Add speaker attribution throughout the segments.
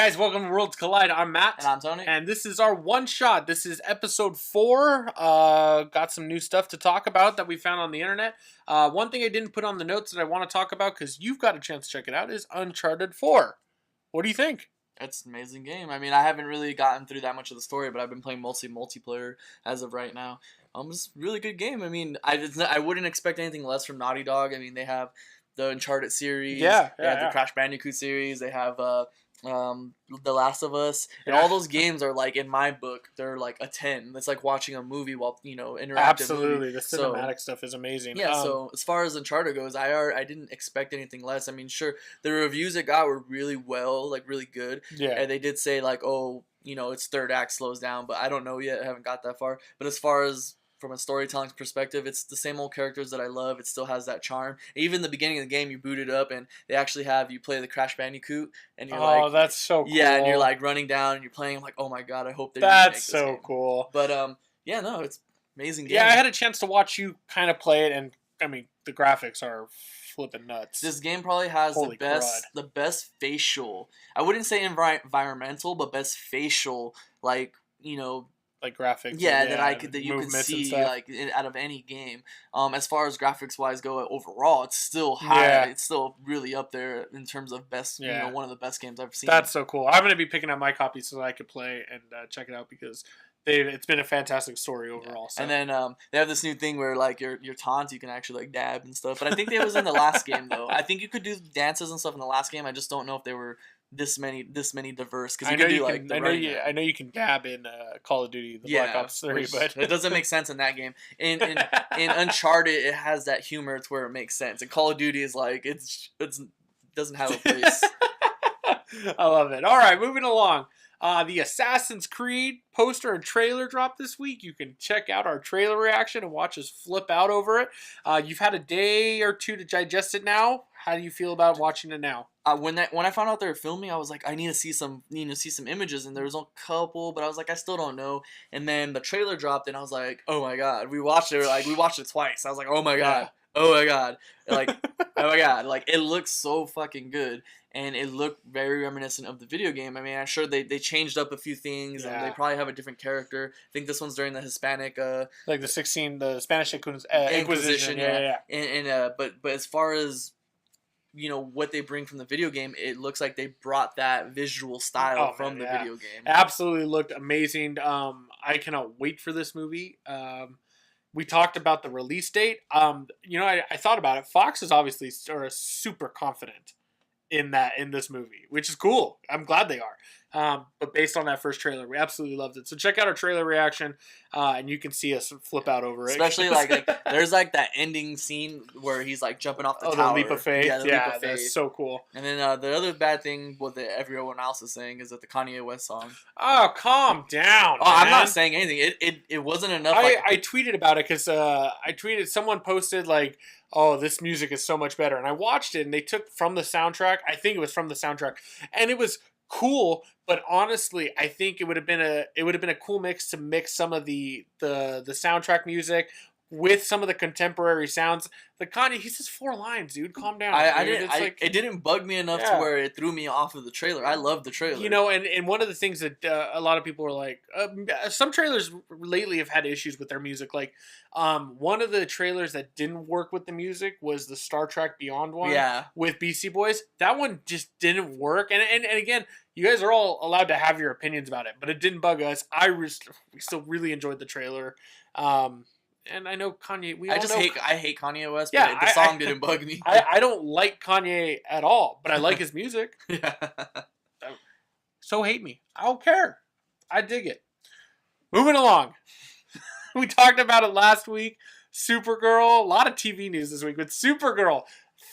Speaker 1: guys, welcome to Worlds Collide. I'm Matt.
Speaker 2: And I'm Tony.
Speaker 1: And this is our one shot. This is episode 4. Got some new stuff to talk about that we found on the internet. One thing I didn't put on the notes that I want to talk about, because you've got a chance to check it out, is Uncharted 4. What do you think?
Speaker 2: It's an amazing game. I mean, I haven't really gotten through that much of the story, but I've been playing mostly multiplayer as of right now. It's a really good game. I mean, I wouldn't expect anything less from Naughty Dog. I mean, they have the Uncharted series. They have the Crash Bandicoot series. They have The Last of Us, and all those games are like, in my book, they're like a 10. It's like watching a movie while interactive.
Speaker 1: Absolutely,
Speaker 2: movie.
Speaker 1: The cinematic stuff is amazing.
Speaker 2: Yeah. So as far as Uncharted goes, I didn't expect anything less. I mean, sure, the reviews it got were really really good.
Speaker 1: Yeah.
Speaker 2: And they did say like, oh, its third act slows down, but I don't know yet. I haven't got that far. But as far as from a storytelling perspective, it's the same old characters that I love. It still has that charm. Even the beginning of the game, you boot it up, and they actually have you play the Crash Bandicoot, and you're like,
Speaker 1: oh, that's so cool.
Speaker 2: Yeah, and you're like running down, and you're playing. I'm like, oh my god, I hope they.
Speaker 1: That's so cool.
Speaker 2: But yeah, no, it's amazing game.
Speaker 1: Yeah, I had a chance to watch you kind of play it, and I mean, the graphics are flipping nuts.
Speaker 2: This game probably has the best facial. I wouldn't say environmental, but best facial, like
Speaker 1: like graphics.
Speaker 2: Yeah, that you can see like out of any game. As far as graphics wise go, overall, it's still high. Yeah. It's still really up there in terms of best. Yeah. One of the best games I've seen.
Speaker 1: That's so cool. I'm gonna be picking up my copy so that I could play and check it out, because it's been a fantastic story overall. Yeah. So.
Speaker 2: And then they have this new thing where like your taunts, you can actually like dab and stuff. But I think it was in the last game though. I think you could do dances and stuff in the last game. I just don't know if they were this many diverse, because
Speaker 1: I know you can dab in Call of Duty, Black Ops 3, but
Speaker 2: it doesn't make sense in that game. In Uncharted, it has that humor to where it makes sense. And Call of Duty is like it doesn't have a place.
Speaker 1: I love it. All right, moving along. The Assassin's Creed poster and trailer dropped this week. You can check out our trailer reaction and watch us flip out over it. You've had a day or two to digest it now. How do you feel about watching it now?
Speaker 2: When I found out they were filming, I was like, I need to see some images, and there was a couple, but I was like, I still don't know. And then the trailer dropped, and I was like, oh my god, we watched it twice. I was like, oh my god. Oh my god, like, oh my god, like, it looks so fucking good, and it looked very reminiscent of the video game. I mean, I'm sure they changed up a few things, and they probably have a different character. I think this one's during the Hispanic,
Speaker 1: like the Spanish Inquisition, yeah.
Speaker 2: And but as far as what they bring from the video game, it looks like they brought that visual style from the video game.
Speaker 1: Absolutely looked amazing. I cannot wait for this movie. We talked about the release date. I thought about it. Fox is obviously super confident in this movie, which is cool. I'm glad they are. But based on that first trailer, we absolutely loved it. So check out our trailer reaction, and you can see us flip out over it.
Speaker 2: Especially like there's like that ending scene where he's like jumping off the tower.
Speaker 1: The leap of faith. Yeah, that's so cool.
Speaker 2: And then the other bad thing, what everyone else is saying, is that the Kanye West song.
Speaker 1: Oh, calm down.
Speaker 2: Oh, man. I'm not saying anything. It wasn't enough.
Speaker 1: I tweeted about it because someone posted like, oh, this music is so much better, and I watched it, and they took from the soundtrack. I think it was from the soundtrack, and it was cool, but honestly, I think it would have been a cool mix to mix some of the soundtrack music with some of the contemporary sounds. The Kanye, he says 4 lines, dude. Calm down.
Speaker 2: It didn't bug me enough to where it threw me off of the trailer. I love the trailer.
Speaker 1: And one of the things that a lot of people are like, some trailers lately have had issues with their music. Like, one of the trailers that didn't work with the music was the Star Trek Beyond one with Beastie Boys. That one just didn't work. And again, you guys are all allowed to have your opinions about it, but it didn't bug us. We still really enjoyed the trailer. And I know Kanye.
Speaker 2: I hate Kanye West, but the song didn't bug me.
Speaker 1: I don't like Kanye at all, but I like his music.
Speaker 2: Yeah.
Speaker 1: So hate me. I don't care. I dig it. Moving along. We talked about it last week. Supergirl. A lot of TV news this week. But Supergirl,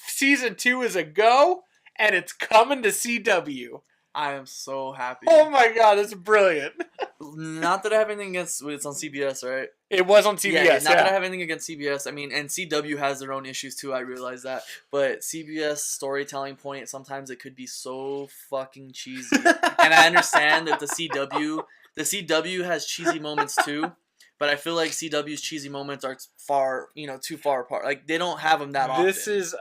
Speaker 1: season 2 is a go, and it's coming to CW.
Speaker 2: I am so happy.
Speaker 1: Oh my god, that's brilliant.
Speaker 2: Not that I have anything against it's on CBS, right?
Speaker 1: It was on CBS. Yeah,
Speaker 2: not that I have anything against CBS. I mean, and CW has their own issues too, I realize that. But CBS storytelling point, sometimes it could be so fucking cheesy. And I understand that the CW has cheesy moments too. But I feel like CW's cheesy moments are too far apart. Like, they don't have them that often.
Speaker 1: This is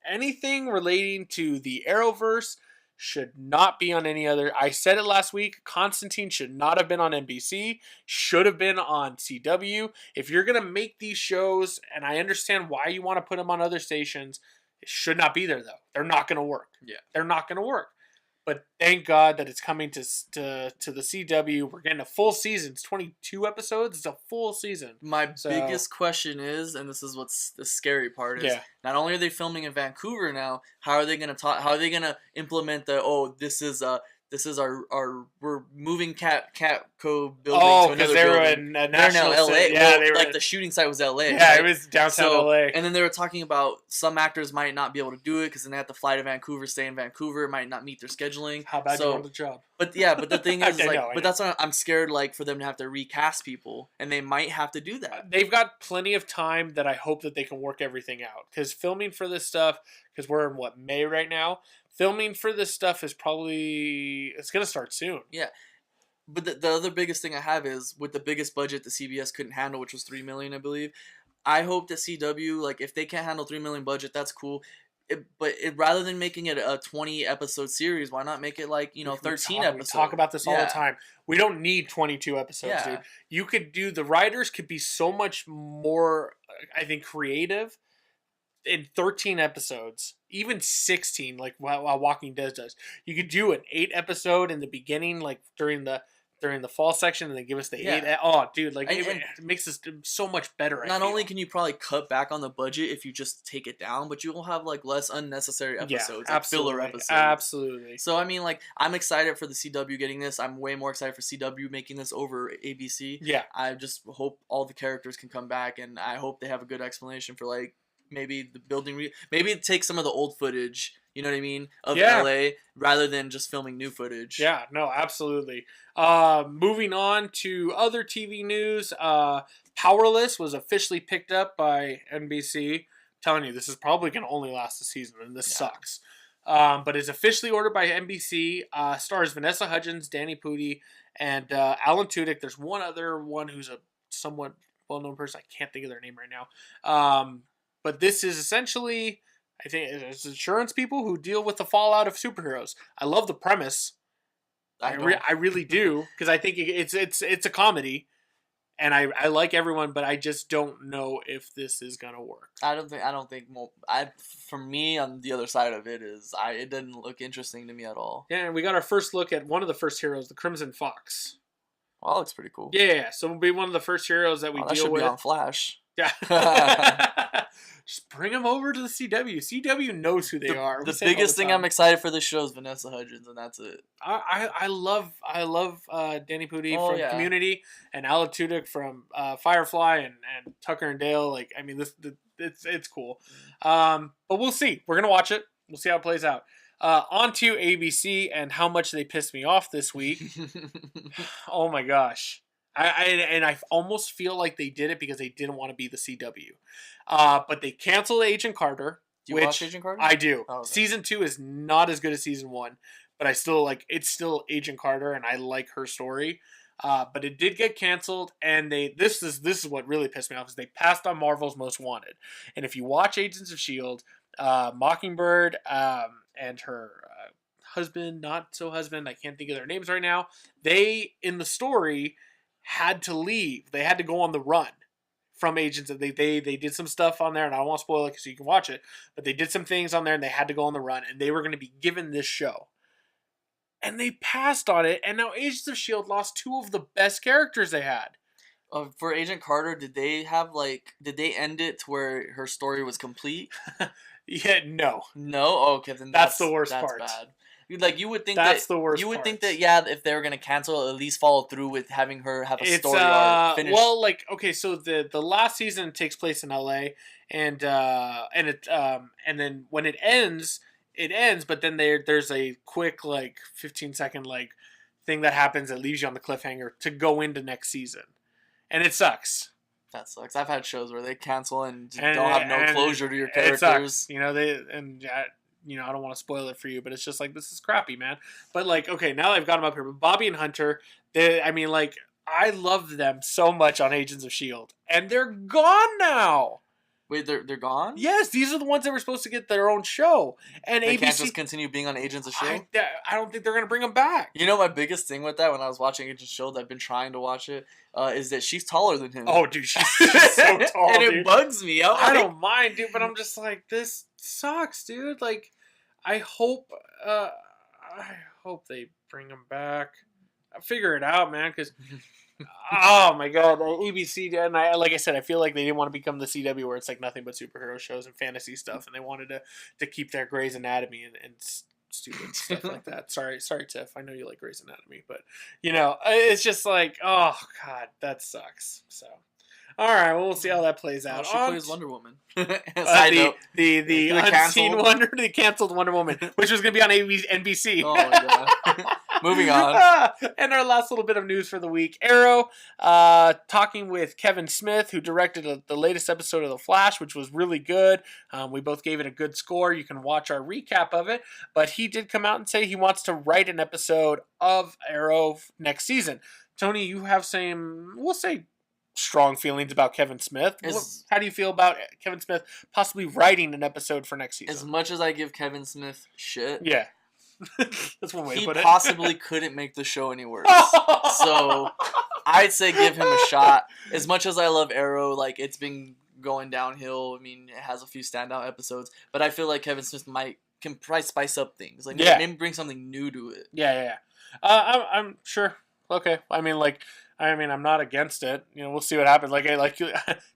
Speaker 1: anything relating to the Arrowverse, should not be on any other. I said it last week. Constantine should not have been on NBC. Should have been on CW. If you're going to make these shows, and I understand why you want to put them on other stations, it should not be there, though. They're not going to work.
Speaker 2: Yeah.
Speaker 1: They're not going to work. But thank God that it's coming to the CW. We're getting a full season. It's 22 episodes. It's a full season.
Speaker 2: My biggest question is, and this is what's the scary part is, not only are they filming in Vancouver now, how are they going to talk? How are they going to implement this is our we're moving Catco building to another building.
Speaker 1: They're now
Speaker 2: LA.
Speaker 1: Yeah,
Speaker 2: well, like the shooting site was LA.
Speaker 1: Yeah,
Speaker 2: right?
Speaker 1: It was downtown LA.
Speaker 2: And then they were talking about some actors might not be able to do it because then they have to fly to Vancouver, stay in Vancouver, it might not meet their scheduling.
Speaker 1: How bad do you want the job?
Speaker 2: But the thing is, that's why I'm scared, like, for them to have to recast people, and they might have to do that.
Speaker 1: They've got plenty of time that I hope that they can work everything out. Because filming for this stuff, because we're in, May right now? Filming for this stuff is probably, it's going to start soon.
Speaker 2: Yeah. But the other biggest thing I have is, with the biggest budget the CBS couldn't handle, which was $3 million, I believe, I hope that CW, like, if they can't handle $3 million budget, that's cool. But rather than making it a 20-episode series, why not make it, like, 13 episodes?
Speaker 1: We talk about this all the time. We don't need 22 episodes, dude. You could do, the writers could be so much more, I think, creative in 13 episodes, even 16, like while Walking Dead does. You could do an 8-episode in the beginning, like during the fall section, and then give us the 8. Oh, dude, like it makes this so much better.
Speaker 2: Not only can you probably cut back on the budget if you just take it down, but you will have like less unnecessary episodes, like filler episodes.
Speaker 1: Absolutely.
Speaker 2: So I mean, like, I'm excited for the CW getting this. I'm way more excited for CW making this over ABC.
Speaker 1: Yeah.
Speaker 2: I just hope all the characters can come back, and I hope they have a good explanation for, like, maybe the building. Maybe take some of the old footage, you know what I mean, of LA, rather than just filming new footage.
Speaker 1: Yeah, no, absolutely. Moving on to other TV news, Powerless was officially picked up by NBC. I'm telling you, this is probably going to only last a season, and this sucks. But it's officially ordered by NBC. Stars Vanessa Hudgens, Danny Pudi, and Alan Tudyk. There's one other one who's a somewhat well-known person. I can't think of their name right now. But this is essentially, I think, it's insurance people who deal with the fallout of superheroes. I love the premise. I really do, because I think it's a comedy, and I like everyone, but I just don't know if this is gonna work.
Speaker 2: I don't think. For me, on the other side of it is, it didn't look interesting to me at all.
Speaker 1: Yeah, and we got our first look at one of the first heroes, the Crimson Fox.
Speaker 2: Well, that looks pretty cool.
Speaker 1: Yeah, so it'll be one of the first heroes that we deal
Speaker 2: should
Speaker 1: with.
Speaker 2: Be on Flash.
Speaker 1: Yeah. Just bring them over to the CW. CW knows who they are.
Speaker 2: The biggest thing I'm excited for this show is Vanessa Hudgens, and that's it.
Speaker 1: I love Danny Pudi from Community, and Alan Tudyk from Firefly, and Tucker and Dale. Like, I mean, it's cool. But we'll see. We're gonna watch it. We'll see how it plays out. On to ABC and how much they pissed me off this week. Oh my gosh. I almost feel like they did it because they didn't want to be the CW. But they canceled Agent Carter.
Speaker 2: Do you watch Agent Carter?
Speaker 1: I do.
Speaker 2: Oh, okay.
Speaker 1: Season 2 is not as good as Season 1, but I still it's still Agent Carter, and I like her story. But it did get canceled, and this is what really pissed me off, is they passed on Marvel's Most Wanted. And if you watch Agents of S.H.I.E.L.D., Mockingbird and her husband, not so husband, I can't think of their names right now, they, in the story, had to leave. They had to go on the run from Agents. They did some stuff on there, and I don't want to spoil it so you can watch it, but they did some things on there, and they had to go on the run, and they were going to be given this show. And they passed on it, and now Agents of S.H.I.E.L.D. lost 2 of the best characters they had.
Speaker 2: For Agent Carter, did they end it to where her story was complete?
Speaker 1: Yeah, no.
Speaker 2: No? Okay, then
Speaker 1: that's the worst part.
Speaker 2: Bad. Like, you would think
Speaker 1: that's the worst.
Speaker 2: You would think that if they were gonna cancel, at least follow through with having her have a story arc finish.
Speaker 1: Well, like, okay, so the last season takes place in LA, and then when it ends, but then there's a quick, like, 15-second, like, thing that happens that leaves you on the cliffhanger to go into next season, and it sucks.
Speaker 2: That sucks. I've had shows where they cancel and don't have no closure to your characters.
Speaker 1: It sucks. I don't want to spoil it for you, but it's just like, this is crappy, man. But, like, okay, now I've got them up here. But Bobby and Hunter, I loved them so much on Agents of S.H.I.E.L.D. And they're gone now.
Speaker 2: Wait, they're gone?
Speaker 1: Yes, these are the ones that were supposed to get their own show, and
Speaker 2: they
Speaker 1: ABC
Speaker 2: can't just continue being on Agents of Shield.
Speaker 1: I don't think they're gonna bring them back.
Speaker 2: You know, my biggest thing with that when I was watching Agents of Shield, I've been trying to watch it, is that she's taller than him.
Speaker 1: Oh, dude, she's so tall,
Speaker 2: and
Speaker 1: dude.
Speaker 2: it bugs me.
Speaker 1: I don't mind, dude, but I'm just like, this sucks, dude. Like, I hope they bring them back. Figure it out, man, because. Oh my god, ABC, and like I said, I feel like they didn't want to become the CW where it's like nothing but superhero shows and fantasy stuff, and they wanted to keep their Grey's Anatomy and stupid stuff like that. Sorry, Tiff, I know you like Grey's Anatomy, but you know, it's just like, oh god, that sucks. So, all right, well, we'll see how that plays out.
Speaker 2: She plays Wonder Woman.
Speaker 1: The unseen Wonder, the canceled Wonder Woman, which was gonna be on NBC.
Speaker 2: Oh my god. Moving on.
Speaker 1: And our last little bit of news for the week. Arrow, talking with Kevin Smith, who directed the latest episode of The Flash, which was really good. We both gave it a good score. You can watch our recap of it. But he did come out and say he wants to write an episode of Arrow next season. Tony, you have some, we'll say, strong feelings about Kevin Smith. How do you feel about Kevin Smith possibly writing an episode for next season?
Speaker 2: As much as I give Kevin Smith shit.
Speaker 1: Yeah. That's one way to put it.
Speaker 2: He possibly couldn't make the show any worse. So I'd say give him a shot. As much as I love Arrow, like it's been going downhill. I mean, it has a few standout episodes, but I feel like Kevin Smith can probably spice up things. Like maybe bring something new to it.
Speaker 1: Yeah. I'm sure. Okay. I mean, I'm not against it. You know, we'll see what happens. I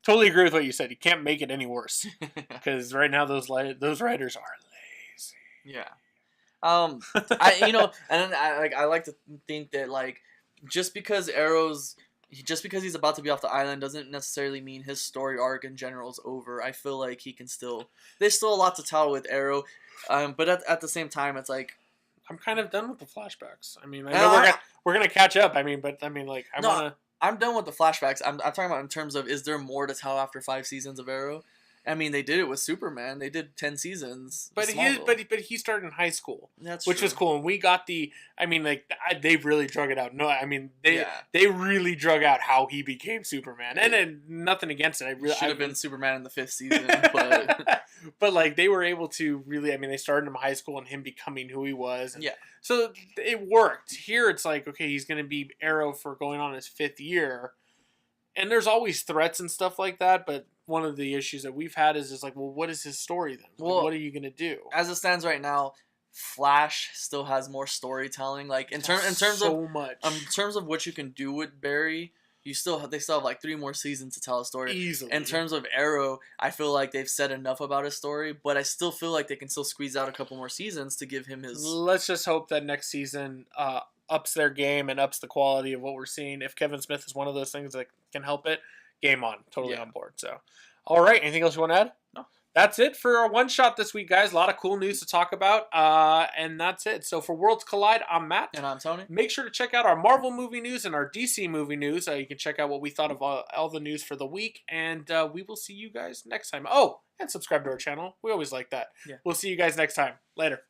Speaker 1: totally agree with what you said. You can't make it any worse because right now those writers are lazy.
Speaker 2: Yeah. I like to think that like just because he's about to be off the island doesn't necessarily mean his story arc in general is over. I feel like there's still a lot to tell with Arrow, but at the same time it's like
Speaker 1: I'm kind of done with the flashbacks. I mean, I know we're gonna catch up. I'm done
Speaker 2: with the flashbacks. I'm talking about in terms of is there more to tell after 5 seasons of Arrow? I mean, they did it with Superman. They did 10 seasons.
Speaker 1: But he started in high school, which
Speaker 2: true.
Speaker 1: was cool. And we got they really drug it out. No, I mean they really drug out how he became Superman. And then nothing against it.
Speaker 2: Should have been Superman in the 5th season, but
Speaker 1: but like they were able to really. I mean, they started him in high school and him becoming who he was. And so it worked. Here, it's like okay, he's going to be Arrow for going on his 5th year, and there's always threats and stuff like that, but. One of the issues that we've had is just like, well, what is his story then? Well, what are you going to do?
Speaker 2: As it stands right now, Flash still has more storytelling. Like in terms of what you can do with Barry, they still have like 3 more seasons to tell a story.
Speaker 1: Easily.
Speaker 2: In terms of Arrow, I feel like they've said enough about his story, but I still feel like they can still squeeze out a couple more seasons to give him his.
Speaker 1: Let's just hope that next season ups their game and ups the quality of what we're seeing. If Kevin Smith is one of those things that can help it, game on. Totally on board. So, all right. Anything else you want to add?
Speaker 2: No.
Speaker 1: That's it for our one shot this week, guys. A lot of cool news to talk about. And that's it. So for Worlds Collide, I'm Matt.
Speaker 2: And I'm Tony.
Speaker 1: Make sure to check out our Marvel movie news and our DC movie news. You can check out what we thought of all the news for the week. And we will see you guys next time. Oh, and subscribe to our channel. We always like that.
Speaker 2: Yeah.
Speaker 1: We'll see you guys next time. Later.